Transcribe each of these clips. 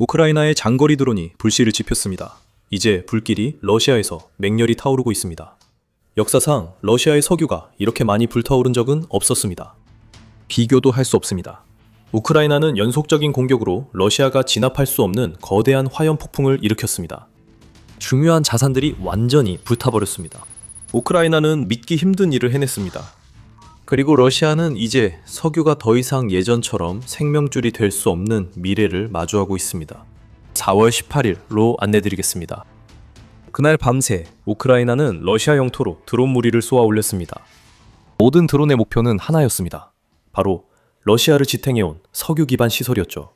우크라이나의 장거리 드론이 불씨를 지폈습니다. 이제 불길이 러시아에서 맹렬히 타오르고 있습니다. 역사상 러시아의 석유가 이렇게 많이 불타오른 적은 없었습니다. 비교도 할 수 없습니다. 우크라이나는 연속적인 공격으로 러시아가 진압할 수 없는 거대한 화염 폭풍을 일으켰습니다. 중요한 자산들이 완전히 불타버렸습니다. 우크라이나는 믿기 힘든 일을 해냈습니다. 그리고 러시아는 이제 석유가 더 이상 예전처럼 생명줄이 될 수 없는 미래를 마주하고 있습니다. 4월 18일로 안내드리겠습니다. 그날 밤새 우크라이나는 러시아 영토로 드론 무리를 쏘아 올렸습니다. 모든 드론의 목표는 하나였습니다. 바로 러시아를 지탱해온 석유 기반 시설이었죠.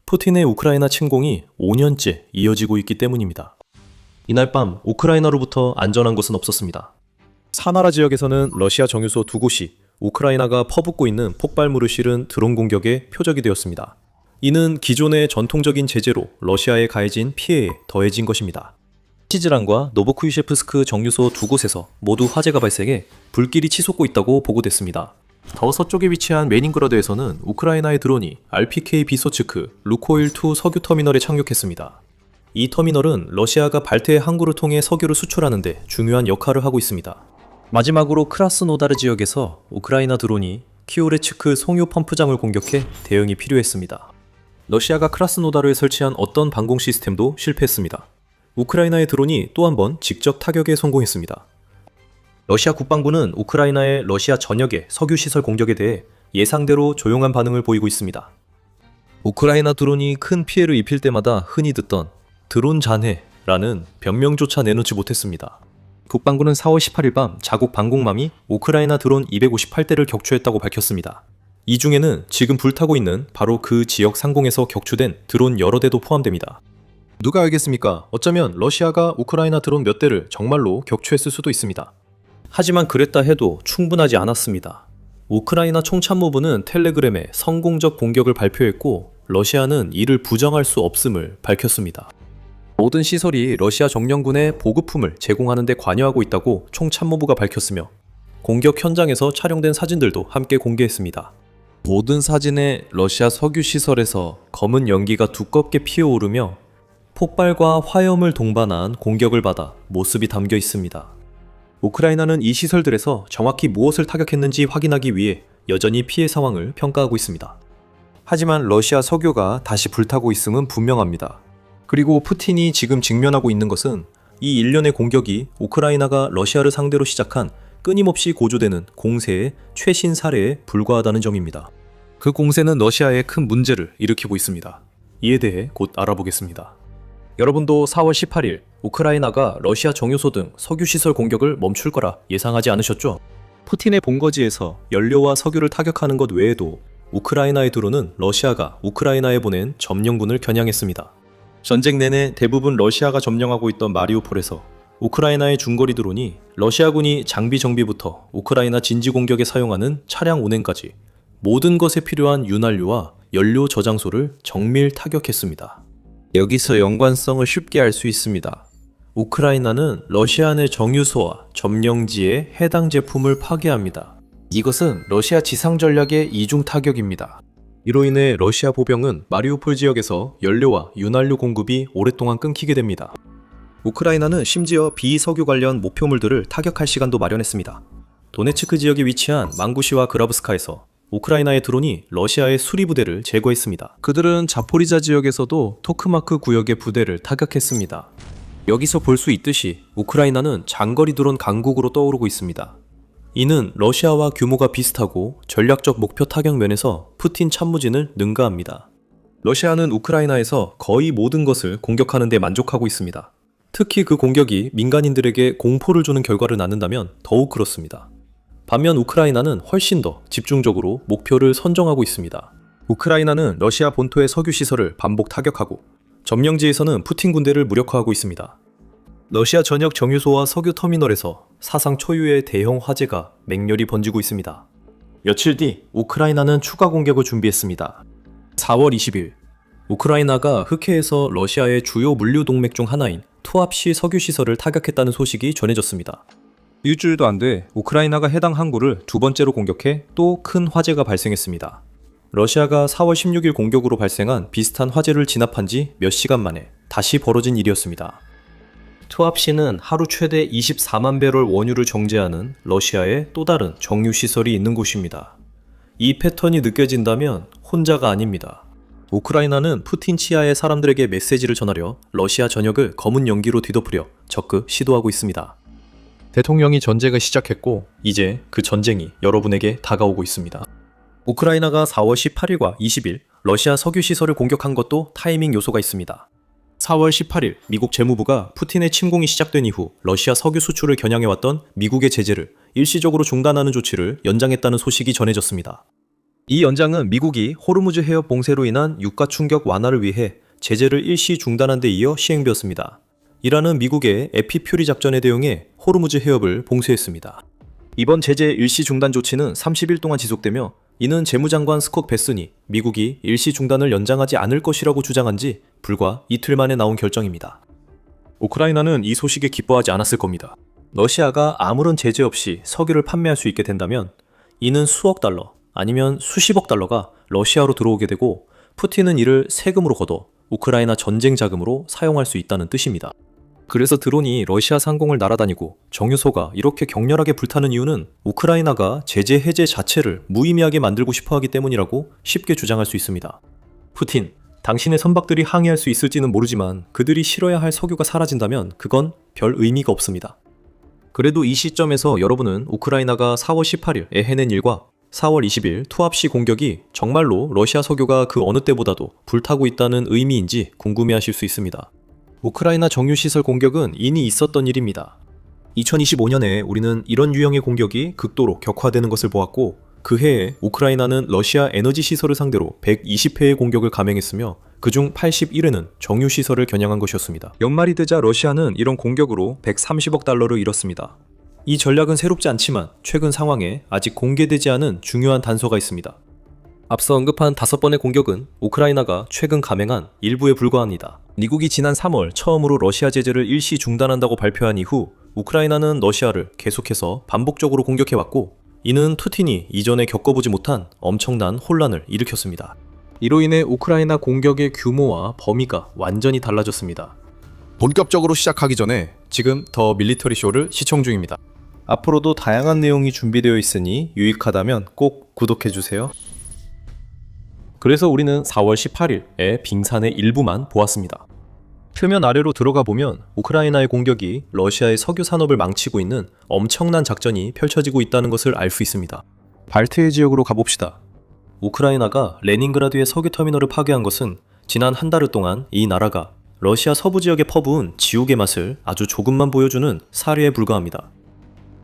푸틴의 우크라이나 침공이 5년째 이어지고 있기 때문입니다. 이날 밤 우크라이나로부터 안전한 곳은 없었습니다. 사나라 지역에서는 러시아 정유소 2곳이 우크라이나가 퍼붓고 있는 폭발물을 실은 드론 공격의 표적이 되었습니다. 이는 기존의 전통적인 제재로 러시아에 가해진 피해에 더해진 것입니다. 시즈란과 노보쿠유셰프스크 정유소 2곳에서 모두 화재가 발생해 불길이 치솟고 있다고 보고됐습니다. 더 서쪽에 위치한 레닌그라드에서는 우크라이나의 드론이 RPK 비소츠크 루코일2 석유 터미널에 착륙했습니다. 이 터미널은 러시아가 발트해 항구를 통해 석유를 수출하는 데 중요한 역할을 하고 있습니다. 마지막으로 크라스노다르 지역에서 우크라이나 드론이 키오레츠크 송유 펌프장을 공격해 대응이 필요했습니다. 러시아가 크라스노다르에 설치한 어떤 방공 시스템도 실패했습니다. 우크라이나의 드론이 또 한 번 직접 타격에 성공했습니다. 러시아 국방부는 우크라이나의 러시아 전역의 석유시설 공격에 대해 예상대로 조용한 반응을 보이고 있습니다. 우크라이나 드론이 큰 피해를 입힐 때마다 흔히 듣던 드론 잔해라는 변명조차 내놓지 못했습니다. 국방부는 4월 18일 밤 자국 방공맘이 우크라이나 드론 258대를 격추했다고 밝혔습니다. 이 중에는 지금 불타고 있는 바로 그 지역 상공에서 격추된 드론 여러 대도 포함됩니다. 누가 알겠습니까? 어쩌면 러시아가 우크라이나 드론 몇 대를 정말로 격추했을 수도 있습니다. 하지만 그랬다 해도 충분하지 않았습니다. 우크라이나 총참모부는 텔레그램에 성공적 공격을 발표했고 러시아는 이를 부정할 수 없음을 밝혔습니다. 모든 시설이 러시아 정령군에 보급품을 제공하는 데 관여하고 있다고 총참모부가 밝혔으며 공격 현장에서 촬영된 사진들도 함께 공개했습니다. 모든 사진에 러시아 석유 시설에서 검은 연기가 두껍게 피어오르며 폭발과 화염을 동반한 공격을 받아 모습이 담겨 있습니다. 우크라이나는 이 시설들에서 정확히 무엇을 타격했는지 확인하기 위해 여전히 피해 상황을 평가하고 있습니다. 하지만 러시아 석유가 다시 불타고 있음은 분명합니다. 그리고 푸틴이 지금 직면하고 있는 것은 이 일련의 공격이 우크라이나가 러시아를 상대로 시작한 끊임없이 고조되는 공세의 최신 사례에 불과하다는 점입니다. 그 공세는 러시아에 큰 문제를 일으키고 있습니다. 이에 대해 곧 알아보겠습니다. 여러분도 4월 18일 우크라이나가 러시아 정유소 등 석유시설 공격을 멈출 거라 예상하지 않으셨죠? 푸틴의 본거지에서 연료와 석유를 타격하는 것 외에도 우크라이나의 드론은 러시아가 우크라이나에 보낸 점령군을 겨냥했습니다. 전쟁 내내 대부분 러시아가 점령하고 있던 마리우폴에서 우크라이나의 중거리 드론이 러시아군이 장비 정비부터 우크라이나 진지 공격에 사용하는 차량 운행까지 모든 것에 필요한 윤활유와 연료 저장소를 정밀 타격했습니다. 여기서 연관성을 쉽게 알 수 있습니다. 우크라이나는 러시아 내 정유소와 점령지에 해당 제품을 파괴합니다. 이것은 러시아 지상 전략의 이중 타격입니다. 이로 인해 러시아 보병은 마리우폴 지역에서 연료와 윤활유 공급이 오랫동안 끊기게 됩니다. 우크라이나는 심지어 비석유 관련 목표물들을 타격할 시간도 마련했습니다. 도네츠크 지역에 위치한 망구시와 그라브스카에서 우크라이나의 드론이 러시아의 수리부대를 제거했습니다. 그들은 자포리자 지역에서도 토크마크 구역의 부대를 타격했습니다. 여기서 볼 수 있듯이 우크라이나는 장거리 드론 강국으로 떠오르고 있습니다. 이는 러시아와 규모가 비슷하고 전략적 목표 타격 면에서 푸틴 참모진을 능가합니다. 러시아는 우크라이나에서 거의 모든 것을 공격하는 데 만족하고 있습니다. 특히 그 공격이 민간인들에게 공포를 주는 결과를 낳는다면 더욱 그렇습니다. 반면 우크라이나는 훨씬 더 집중적으로 목표를 선정하고 있습니다. 우크라이나는 러시아 본토의 석유 시설을 반복 타격하고 점령지에서는 푸틴 군대를 무력화하고 있습니다. 러시아 전역 정유소와 석유 터미널에서 사상 초유의 대형 화재가 맹렬히 번지고 있습니다. 며칠 뒤 우크라이나는 추가 공격을 준비했습니다. 4월 20일 우크라이나가 흑해에서 러시아의 주요 물류 동맥 중 하나인 투압시 석유 시설을 타격했다는 소식이 전해졌습니다. 일주일도 안 돼 우크라이나가 해당 항구를 두 번째로 공격해 또 큰 화재가 발생했습니다. 러시아가 4월 16일 공격으로 발생한 비슷한 화재를 진압한 지 몇 시간 만에 다시 벌어진 일이었습니다. 투합시는 하루 최대 24만 배럴 원유를 정제하는 러시아의 또 다른 정유시설이 있는 곳입니다. 이 패턴이 느껴진다면 혼자가 아닙니다. 우크라이나는 푸틴 치하의 사람들에게 메시지를 전하려 러시아 전역을 검은 연기로 뒤덮으려 적극 시도하고 있습니다. 대통령이 전쟁을 시작했고 이제 그 전쟁이 여러분에게 다가오고 있습니다. 우크라이나가 4월 18일과 20일 러시아 석유 시설을 공격한 것도 타이밍 요소가 있습니다. 4월 18일 미국 재무부가 푸틴의 침공이 시작된 이후 러시아 석유 수출을 겨냥해왔던 미국의 제재를 일시적으로 중단하는 조치를 연장했다는 소식이 전해졌습니다. 이 연장은 미국이 호르무즈 해협 봉쇄로 인한 유가 충격 완화를 위해 제재를 일시 중단한 데 이어 시행되었습니다. 이라는 미국의 에피퓨리 작전에 대응해 호르무즈 해협을 봉쇄했습니다. 이번 제재 일시 중단 조치는 30일 동안 지속되며 이는 재무장관 스콧 베슨이 미국이 일시 중단을 연장하지 않을 것이라고 주장한 지 불과 이틀 만에 나온 결정입니다. 우크라이나는 이 소식에 기뻐하지 않았을 겁니다. 러시아가 아무런 제재 없이 석유를 판매할 수 있게 된다면 이는 수억 달러 아니면 수십억 달러가 러시아로 들어오게 되고 푸틴은 이를 세금으로 걷어 우크라이나 전쟁 자금으로 사용할 수 있다는 뜻입니다. 그래서 드론이 러시아 상공을 날아다니고 정유소가 이렇게 격렬하게 불타는 이유는 우크라이나가 제재 해제 자체를 무의미하게 만들고 싶어 하기 때문이라고 쉽게 주장할 수 있습니다. 푸틴, 당신의 선박들이 항해할 수 있을지는 모르지만 그들이 실어야 할 석유가 사라진다면 그건 별 의미가 없습니다. 그래도 이 시점에서 여러분은 우크라이나가 4월 18일에 해낸 일과 4월 20일 투합시 공격이 정말로 러시아 석유가 그 어느 때보다도 불타고 있다는 의미인지 궁금해하실 수 있습니다. 우크라이나 정유시설 공격은 이미 있었던 일입니다. 2025년에 우리는 이런 유형의 공격이 극도로 격화되는 것을 보았고 그 해에 우크라이나는 러시아 에너지 시설을 상대로 120회의 공격을 감행했으며 그중 81회는 정유시설을 겨냥한 것이었습니다. 연말이 되자 러시아는 이런 공격으로 130억 달러를 잃었습니다. 이 전략은 새롭지 않지만 최근 상황에 아직 공개되지 않은 중요한 단서가 있습니다. 앞서 언급한 5번의 공격은 우크라이나가 최근 감행한 일부에 불과합니다. 미국이 지난 3월 처음으로 러시아 제재를 일시 중단한다고 발표한 이후 우크라이나는 러시아를 계속해서 반복적으로 공격해왔고 이는 푸틴이 이전에 겪어보지 못한 엄청난 혼란을 일으켰습니다. 이로 인해 우크라이나 공격의 규모와 범위가 완전히 달라졌습니다. 본격적으로 시작하기 전에 지금 더 밀리터리 쇼를 시청 중입니다. 앞으로도 다양한 내용이 준비되어 있으니 유익하다면 꼭 구독해주세요. 그래서 우리는 4월 18일에 빙산의 일부만 보았습니다. 표면 아래로 들어가 보면 우크라이나의 공격이 러시아의 석유 산업을 망치고 있는 엄청난 작전이 펼쳐지고 있다는 것을 알 수 있습니다. 발트해 지역으로 가봅시다. 우크라이나가 레닌그라드의 석유 터미널을 파괴한 것은 지난 한 달 동안 이 나라가 러시아 서부 지역에 퍼부은 지옥의 맛을 아주 조금만 보여주는 사례에 불과합니다.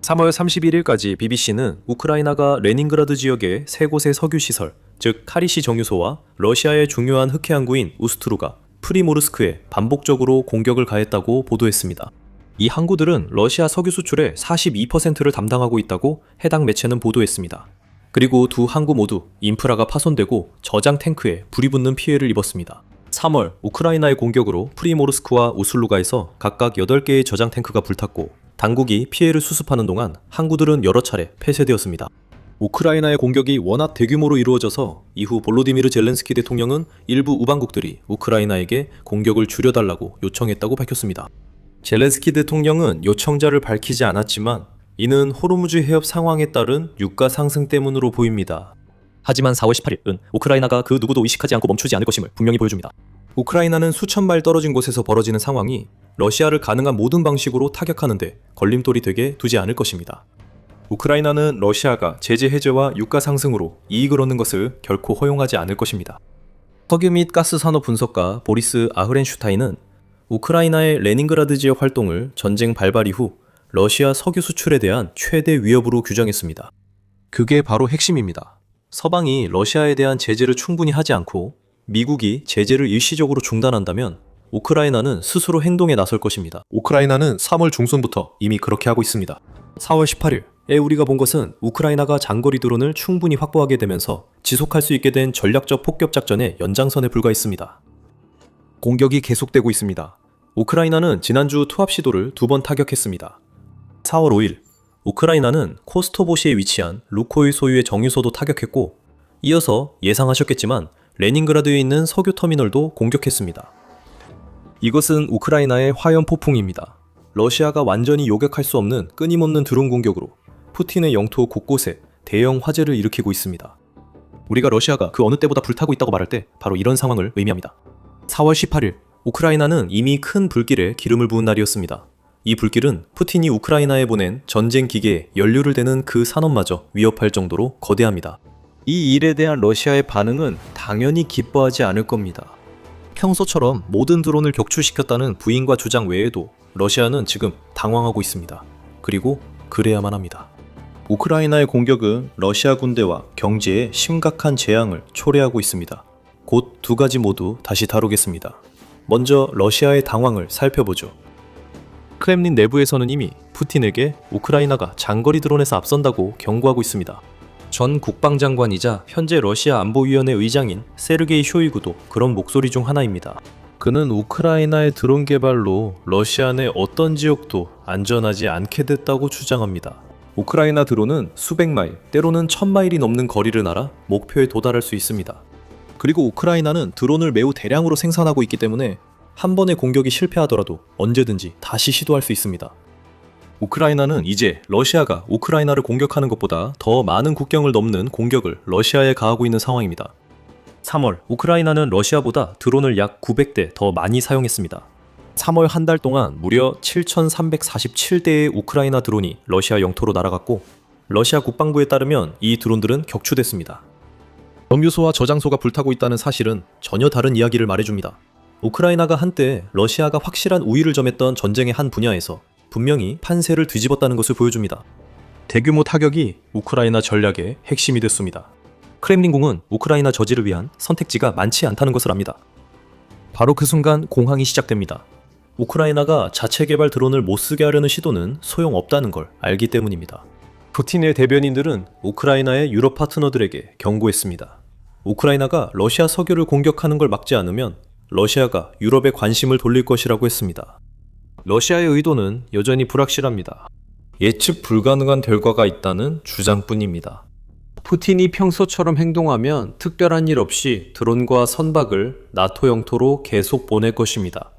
3월 31일까지 BBC는 우크라이나가 레닌그라드 지역의 세 곳의 석유시설, 즉 카리시 정유소와 러시아의 중요한 흑해 항구인 우스트루가 프리모르스크에 반복적으로 공격을 가했다고 보도했습니다. 이 항구들은 러시아 석유 수출의 42%를 담당하고 있다고 해당 매체는 보도했습니다. 그리고 두 항구 모두 인프라가 파손되고 저장 탱크에 불이 붙는 피해를 입었습니다. 3월 우크라이나의 공격으로 프리모르스크와 우슬루가에서 각각 8개의 저장 탱크가 불탔고 당국이 피해를 수습하는 동안 항구들은 여러 차례 폐쇄되었습니다. 우크라이나의 공격이 워낙 대규모로 이루어져서 이후 볼로디미르 젤렌스키 대통령은 일부 우방국들이 우크라이나에게 공격을 줄여달라고 요청했다고 밝혔습니다. 젤렌스키 대통령은 요청자를 밝히지 않았지만 이는 호르무즈 해협 상황에 따른 유가 상승 때문으로 보입니다. 하지만 4월 18일은 우크라이나가 그 누구도 의식하지 않고 멈추지 않을 것임을 분명히 보여줍니다. 우크라이나는 수천 마일 떨어진 곳에서 벌어지는 상황이 러시아를 가능한 모든 방식으로 타격하는데 걸림돌이 되게 두지 않을 것입니다. 우크라이나는 러시아가 제재 해제와 유가 상승으로 이익을 얻는 것을 결코 허용하지 않을 것입니다. 석유 및 가스 산업 분석가 보리스 아흐렌슈타인은 우크라이나의 레닌그라드 지역 활동을 전쟁 발발 이후 러시아 석유 수출에 대한 최대 위협으로 규정했습니다. 그게 바로 핵심입니다. 서방이 러시아에 대한 제재를 충분히 하지 않고 미국이 제재를 일시적으로 중단한다면 우크라이나는 스스로 행동에 나설 것입니다. 우크라이나는 3월 중순부터 이미 그렇게 하고 있습니다. 4월 18일에 우리가 본 것은 우크라이나가 장거리 드론을 충분히 확보하게 되면서 지속할 수 있게 된 전략적 폭격 작전의 연장선에 불과했습니다. 공격이 계속되고 있습니다. 우크라이나는 지난주 투합 시도를 2번 타격했습니다. 4월 5일 우크라이나는 코스토보시에 위치한 루코일 소유의 정유소도 타격했고 이어서 예상하셨겠지만 레닌그라드에 있는 석유 터미널도 공격했습니다. 이것은 우크라이나의 화염 폭풍입니다. 러시아가 완전히 요격할 수 없는 끊임없는 드론 공격으로 푸틴의 영토 곳곳에 대형 화재를 일으키고 있습니다. 우리가 러시아가 그 어느 때보다 불타고 있다고 말할 때 바로 이런 상황을 의미합니다. 4월 18일, 우크라이나는 이미 큰 불길에 기름을 부은 날이었습니다. 이 불길은 푸틴이 우크라이나에 보낸 전쟁 기계에 연료를 대는 그 산업마저 위협할 정도로 거대합니다. 이 일에 대한 러시아의 반응은 당연히 기뻐하지 않을 겁니다. 평소처럼 모든 드론을 격추시켰다는 부인과 주장 외에도 러시아는 지금 당황하고 있습니다. 그리고 그래야만 합니다. 우크라이나의 공격은 러시아 군대와 경제에 심각한 재앙을 초래하고 있습니다. 곧 두 가지 모두 다시 다루겠습니다. 먼저 러시아의 당황을 살펴보죠. 크렘린 내부에서는 이미 푸틴에게 우크라이나가 장거리 드론에서 앞선다고 경고하고 있습니다. 전 국방장관이자 현재 러시아 안보위원회 의장인 세르게이 쇼이구도 그런 목소리 중 하나입니다. 그는 우크라이나의 드론 개발로 러시아 내 어떤 지역도 안전하지 않게 됐다고 주장합니다. 우크라이나 드론은 수백 마일, 때로는 1000마일이 넘는 거리를 날아 목표에 도달할 수 있습니다. 그리고 우크라이나는 드론을 매우 대량으로 생산하고 있기 때문에 한 번의 공격이 실패하더라도 언제든지 다시 시도할 수 있습니다. 우크라이나는 이제 러시아가 우크라이나를 공격하는 것보다 더 많은 국경을 넘는 공격을 러시아에 가하고 있는 상황입니다. 3월, 우크라이나는 러시아보다 드론을 약 900대 더 많이 사용했습니다. 3월 한 달 동안 무려 7,347대의 우크라이나 드론이 러시아 영토로 날아갔고, 러시아 국방부에 따르면 이 드론들은 격추됐습니다. 정유소와 저장소가 불타고 있다는 사실은 전혀 다른 이야기를 말해줍니다. 우크라이나가 한때 러시아가 확실한 우위를 점했던 전쟁의 한 분야에서 분명히 판세를 뒤집었다는 것을 보여줍니다. 대규모 타격이 우크라이나 전략의 핵심이 됐습니다. 크렘린궁은 우크라이나 저지를 위한 선택지가 많지 않다는 것을 압니다. 바로 그 순간 공황이 시작됩니다. 우크라이나가 자체 개발 드론을 못 쓰게 하려는 시도는 소용없다는 걸 알기 때문입니다. 푸틴의 대변인들은 우크라이나의 유럽 파트너들에게 경고했습니다. 우크라이나가 러시아 석유를 공격하는 걸 막지 않으면 러시아가 유럽에 관심을 돌릴 것이라고 했습니다. 러시아의 의도는 여전히 불확실합니다. 예측 불가능한 결과가 있다는 주장뿐입니다. 푸틴이 평소처럼 행동하면 특별한 일 없이 드론과 선박을 나토 영토로 계속 보낼 것입니다.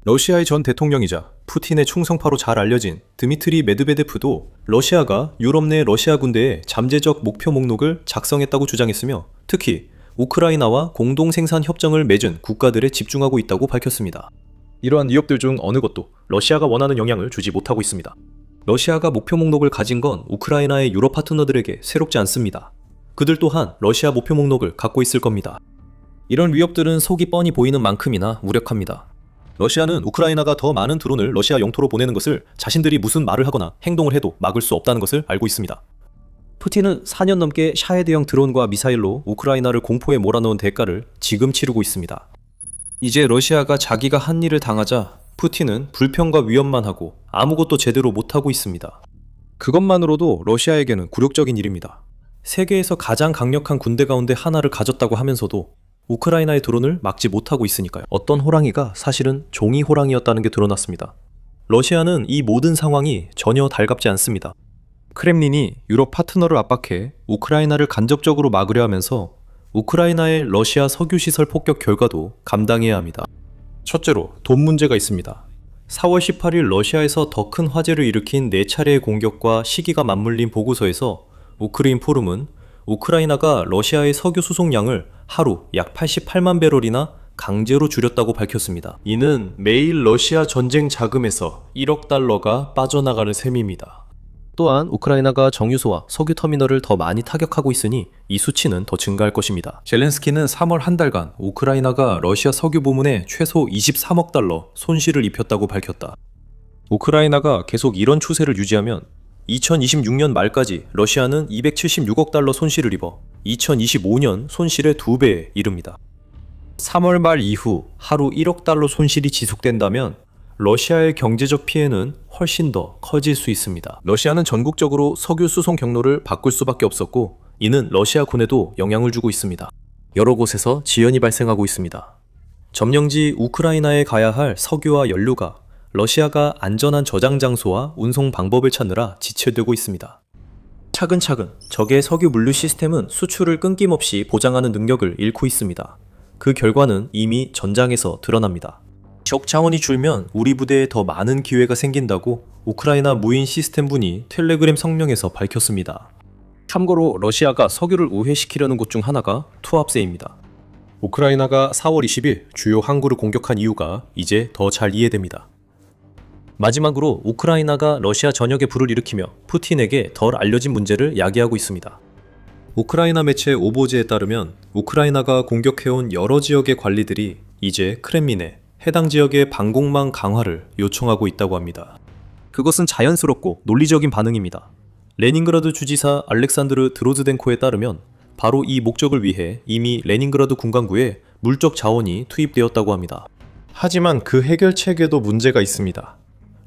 러시아의 전 대통령이자 푸틴의 충성파로 잘 알려진 드미트리 메드베데프도 러시아가 유럽 내 러시아 군대의 잠재적 목표 목록을 작성했다고 주장했으며, 특히 우크라이나와 공동 생산 협정을 맺은 국가들에 집중하고 있다고 밝혔습니다. 이러한 위협들 중 어느 것도 러시아가 원하는 영향을 주지 못하고 있습니다. 러시아가 목표 목록을 가진 건 우크라이나의 유럽 파트너들에게 새롭지 않습니다. 그들 또한 러시아 목표 목록을 갖고 있을 겁니다. 이런 위협들은 속이 뻔히 보이는 만큼이나 무력합니다. 러시아는 우크라이나가 더 많은 드론을 러시아 영토로 보내는 것을 자신들이 무슨 말을 하거나 행동을 해도 막을 수 없다는 것을 알고 있습니다. 푸틴은 4년 넘게 샤헤드형 드론과 미사일로 우크라이나를 공포에 몰아넣은 대가를 지금 치르고 있습니다. 이제 러시아가 자기가 한 일을 당하자 푸틴은 불평과 위협만 하고 아무것도 제대로 못하고 있습니다. 그것만으로도 러시아에게는 굴욕적인 일입니다. 세계에서 가장 강력한 군대 가운데 하나를 가졌다고 하면서도 우크라이나의 드론을 막지 못하고 있으니까요. 어떤 호랑이가 사실은 종이 호랑이였다는 게 드러났습니다. 러시아는 이 모든 상황이 전혀 달갑지 않습니다. 크렘린이 유럽 파트너를 압박해 우크라이나를 간접적으로 막으려 하면서 우크라이나의 러시아 석유시설 폭격 결과도 감당해야 합니다. 첫째로 돈 문제가 있습니다. 4월 18일 러시아에서 더 큰 화재를 일으킨 4차례의 공격과 시기가 맞물린 보고서에서 우크레인 포럼은 우크라이나가 러시아의 석유 수송량을 하루 약 88만 배럴이나 강제로 줄였다고 밝혔습니다. 이는 매일 러시아 전쟁 자금에서 1억 달러가 빠져나가는 셈입니다. 또한 우크라이나가 정유소와 석유 터미널을 더 많이 타격하고 있으니 이 수치는 더 증가할 것입니다. 젤렌스키는 3월 한 달간 우크라이나가 러시아 석유 부문에 최소 23억 달러 손실을 입혔다고 밝혔다. 우크라이나가 계속 이런 추세를 유지하면 2026년 말까지 러시아는 276억 달러 손실을 입어 2025년 손실의 2배에 이릅니다. 3월 말 이후 하루 1억 달러 손실이 지속된다면 러시아의 경제적 피해는 훨씬 더 커질 수 있습니다. 러시아는 전국적으로 석유 수송 경로를 바꿀 수밖에 없었고, 이는 러시아 군에도 영향을 주고 있습니다. 여러 곳에서 지연이 발생하고 있습니다. 점령지 우크라이나에 가야 할 석유와 연료가 러시아가 안전한 저장 장소와 운송 방법을 찾느라 지체되고 있습니다. 차근차근 적의 석유 물류 시스템은 수출을 끊김없이 보장하는 능력을 잃고 있습니다. 그 결과는 이미 전장에서 드러납니다. 적 자원이 줄면 우리 부대에 더 많은 기회가 생긴다고 우크라이나 무인 시스템분이 텔레그램 성명에서 밝혔습니다. 참고로 러시아가 석유를 우회시키려는 곳 중 하나가 투합세입니다. 우크라이나가 4월 20일 주요 항구를 공격한 이유가 이제 더 잘 이해됩니다. 마지막으로 우크라이나가 러시아 전역에 불을 일으키며 푸틴에게 덜 알려진 문제를 야기하고 있습니다. 우크라이나 매체 오보즈에 따르면 우크라이나가 공격해온 여러 지역의 관리들이 이제 크렘린에 해당 지역의 방공망 강화를 요청하고 있다고 합니다. 그것은 자연스럽고 논리적인 반응입니다. 레닌그라드 주지사 알렉산드르 드로즈덴코에 따르면 바로 이 목적을 위해 이미 레닌그라드 군강구에 물적 자원이 투입되었다고 합니다. 하지만 그 해결책에도 문제가 있습니다.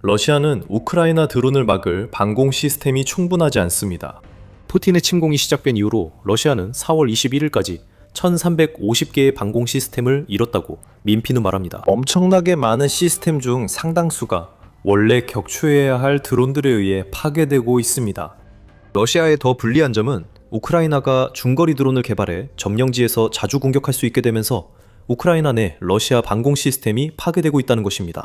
러시아는 우크라이나 드론을 막을 방공 시스템이 충분하지 않습니다. 푸틴의 침공이 시작된 이후로 러시아는 4월 21일까지 1350개의 방공 시스템을 잃었다고 민피는 말합니다. 엄청나게 많은 시스템 중 상당수가 원래 격추해야 할 드론들에 의해 파괴되고 있습니다. 러시아의 더 불리한 점은 우크라이나가 중거리 드론을 개발해 점령지에서 자주 공격할 수 있게 되면서 우크라이나 내 러시아 방공 시스템이 파괴되고 있다는 것입니다.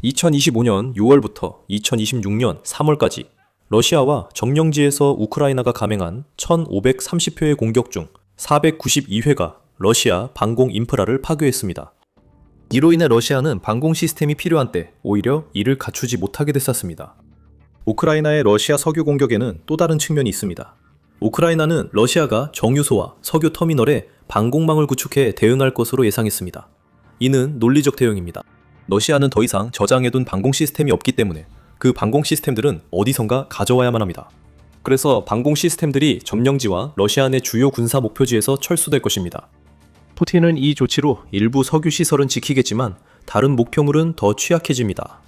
2025년 6월부터 2026년 3월까지 러시아와 점령지에서 우크라이나가 감행한 1530회의 공격 중 492회가 러시아 방공 인프라를 파괴했습니다. 이로 인해 러시아는 방공 시스템이 필요한 때 오히려 이를 갖추지 못하게 됐었습니다. 우크라이나의 러시아 석유 공격에는 또 다른 측면이 있습니다. 우크라이나는 러시아가 정유소와 석유 터미널에 방공망을 구축해 대응할 것으로 예상했습니다. 이는 논리적 대응입니다. 러시아는 더 이상 저장해둔 방공 시스템이 없기 때문에 그 방공 시스템들은 어디선가 가져와야만 합니다. 그래서 방공 시스템들이 점령지와 러시아 내 주요 군사 목표지에서 철수될 것입니다. 푸틴은 이 조치로 일부 석유 시설은 지키겠지만 다른 목표물은 더 취약해집니다.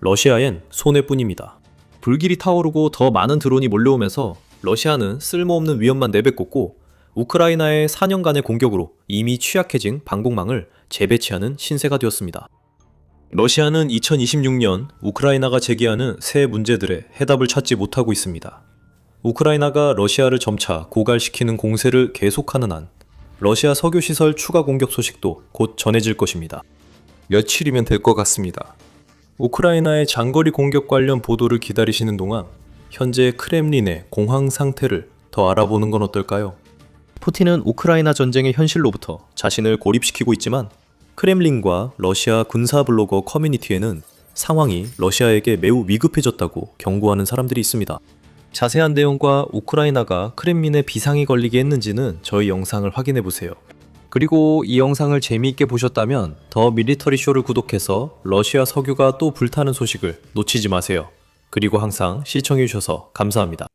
러시아엔 손해뿐입니다. 불길이 타오르고 더 많은 드론이 몰려오면서 러시아는 쓸모없는 위험만 내뱉었고 우크라이나의 4년간의 공격으로 이미 취약해진 방공망을 재배치하는 신세가 되었습니다. 러시아는 2026년 우크라이나가 제기하는 새 문제들의 해답을 찾지 못하고 있습니다. 우크라이나가 러시아를 점차 고갈시키는 공세를 계속하는 한 러시아 석유시설 추가 공격 소식도 곧 전해질 것입니다. 며칠이면 될 것 같습니다. 우크라이나의 장거리 공격 관련 보도를 기다리시는 동안 현재 크렘린의 공황 상태를 더 알아보는 건 어떨까요? 푸틴은 우크라이나 전쟁의 현실로부터 자신을 고립시키고 있지만 크렘린과 러시아 군사 블로거 커뮤니티에는 상황이 러시아에게 매우 위급해졌다고 경고하는 사람들이 있습니다. 자세한 내용과 우크라이나가 크렘린에 비상이 걸리게 했는지는 저희 영상을 확인해보세요. 그리고 이 영상을 재미있게 보셨다면 더 밀리터리 쇼를 구독해서 러시아 석유가 또 불타는 소식을 놓치지 마세요. 그리고 항상 시청해주셔서 감사합니다.